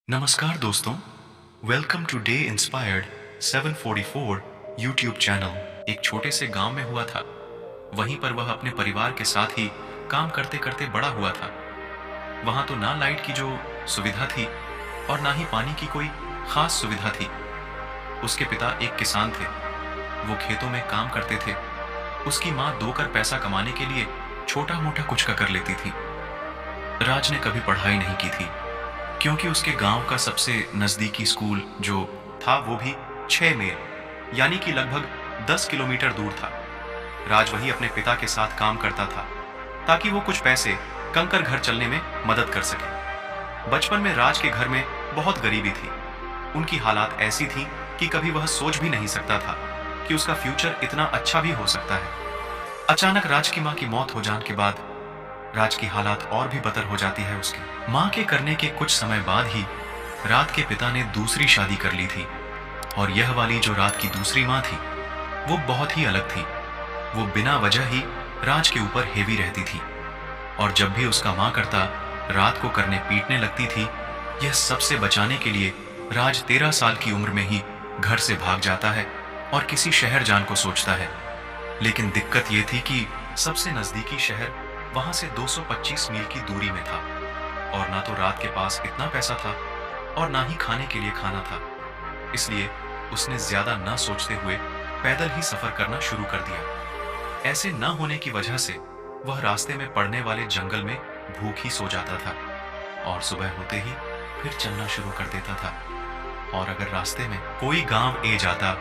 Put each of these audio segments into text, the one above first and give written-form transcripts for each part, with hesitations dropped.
नमस्कार दोस्तों, welcome to the inspired 744 YouTube channel. एक छोटे से गांव में हुआ था। वहीं पर वह अपने परिवार के साथ ही काम करते करते बड़ा हुआ था। वहां तो ना लाइट की जो सुविधा थी और ना ही पानी की कोई खास सुविधा थी। उसके पिता एक किसान थे। वो खेतों में काम करते थे। उसकी माँ दोकर पैसा कमाने के लिए छोटा मोटा कुछ का कर लेती थी। राज ने कभी पढ़ाई नहीं की थी, क्योंकि उसके गांव का सबसे नजदीकी स्कूल जो था वो भी 6 मील यानी कि लगभग 10 किलोमीटर दूर था। राज वही अपने पिता के साथ काम करता था ताकि वो कुछ पैसे कंकर घर चलने में मदद कर सके। बचपन में राज के घर में बहुत गरीबी थी। उनकी हालात ऐसी थी कि कभी वह सोच भी नहीं सकता था कि उसका फ्यूचर इतना अच्छा भी हो सकता है। अचानक राज की माँ की मौत हो जाने के बाद राज की हालात और भी बदतर हो जाती है। उसकी मां के करने के कुछ समय बाद ही रात के पिता ने दूसरी शादी कर ली थी। और यह वाली जो रात की दूसरी मां थी वो बहुत ही अलग थी। वो बिना वजह ही राज के ऊपर हेवी रहती थी और जब भी उसका मां करता रात को करने पीटने लगती थी। यह सबसे बचाने के लिए राज 13 साल की उम्र में ही घर से भाग जाता है और किसी शहर जान को सोचता है। लेकिन दिक्कत यह थी कि सबसे नजदीकी शहर वहां से 225 मील की दूरी में था और ना तो रात के पास इतना पैसा था और ना ही खाने के लिए खाना था। इसलिए उसने ज्यादा न सोचते हुए पैदल ही सफर करना शुरू कर दिया। ऐसे न होने की वजह से वह रास्ते में पड़ने वाले जंगल में भूख ही सो जाता था और सुबह होते ही फिर चलना शुरू कर देता था। और अगर रास्ते में कोई गांव ए जाता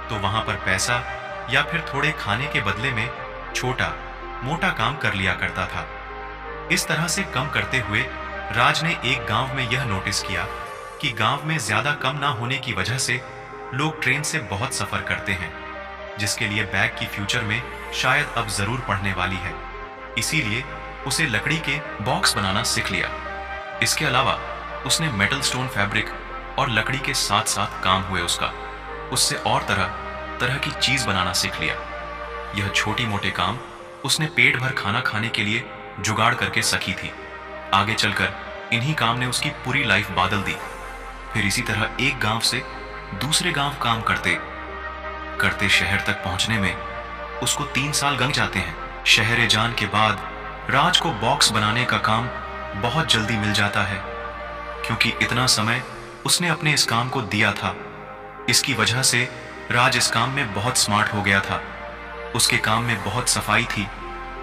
तो वहां पर पैसा या फिर थोड़े खाने के बदले में छोटा मोटा काम कर लिया करता था। इस तरह से कम करते हुए राज ने एक गांव में यह नोटिस किया कि गांव में ज्यादा कम ना होने की वजह से लोग ट्रेन से बहुत सफर करते हैं, जिसके लिए बैग की फ्यूचर में शायद अब जरूर पड़ने वाली है। इसीलिए उसे लकड़ी के बॉक्स बनाना सीख लिया। इसके अलावा उसने मेटल स्टोन फैब्रिक और लकड़ी के साथ साथ काम हुए उससे और तरह तरह की चीज बनाना सीख लिया। यह छोटी मोटे काम उसने पेट भर खाना खाने के लिए जुगाड़ करके सकी थी। आगे चलकर इन्हीं काम ने उसकी पूरी लाइफ बादल दी। फिर इसी तरह एक गांव से दूसरे गांव काम करते करते शहर तक पहुंचने में उसको 3 साल लग जाते हैं। शहर जान के बाद राज को बॉक्स बनाने का काम बहुत जल्दी मिल जाता है, क्योंकि इतना समय उसने अपने इस काम को दिया था। इसकी वजह से राज इस काम में बहुत स्मार्ट हो गया था। उसके काम में बहुत सफाई थी।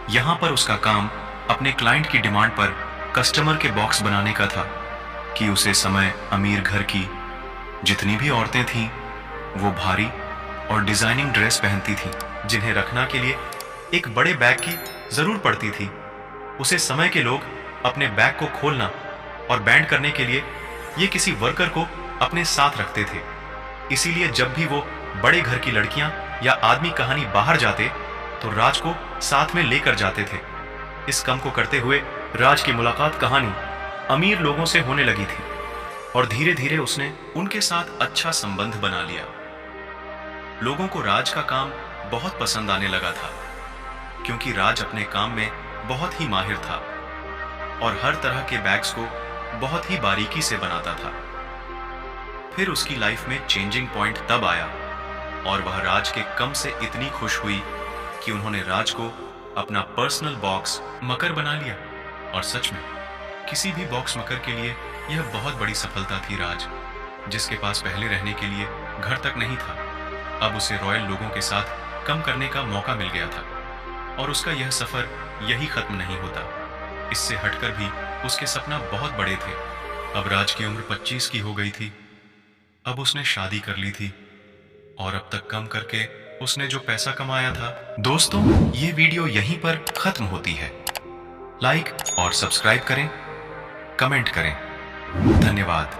यहां पर उसका काम अपने क्लाइंट की डिमांड पर कस्टमर के बॉक्स बनाने का था कि उसे समय अमीर घर की जितनी भी औरतें थीं वो भारी और डिजाइनिंग ड्रेस पहनती थीं, जिन्हें रखना के लिए एक बड़े बैग की जरूर पड़ती थी। उसे समय के लोग अपने बैग को खोलना और बैंड करने के लिए ये किसी वर्कर को अपने साथ रखते थे। इसीलिए जब भी वो बड़े घर की लड़कियां या आदमी कहानी बाहर जाते तो राज को साथ में लेकर जाते थे। इस काम को करते हुए राज की मुलाकात कहानी अमीर लोगों से होने लगी थी और धीरे धीरे उसने उनके साथ अच्छा संबंध बना लिया। लोगों को राज का काम बहुत पसंद आने लगा था, क्योंकि राज अपने काम में बहुत ही माहिर था और हर तरह के बैग्स को बहुत ही बारीकी से बनाता था। फिर उसकी लाइफ में चेंजिंग पॉइंट तब आया और वह राज के कम से इतनी खुश हुई कि उन्होंने राज को अपना पर्सनल बॉक्स मकर बना लिया। और सच में किसी भी बॉक्स मकर के लिए यह बहुत बड़ी सफलता थी। राज, जिसके पास पहले रहने के लिए घर तक नहीं था, अब उसे रॉयल लोगों के साथ कम करने का मौका मिल गया था। और उसका यह सफर यही खत्म नहीं होता। इससे हटकर भी उसके सपना बहुत बड़े थे। अब राज की उम्र 25 की हो गई थी। अब उसने शादी कर ली थी और अब तक कम करके उसने जो पैसा कमाया था। दोस्तों, ये वीडियो यहीं पर खत्म होती है। लाइक और सब्सक्राइब करें, कमेंट करें। धन्यवाद।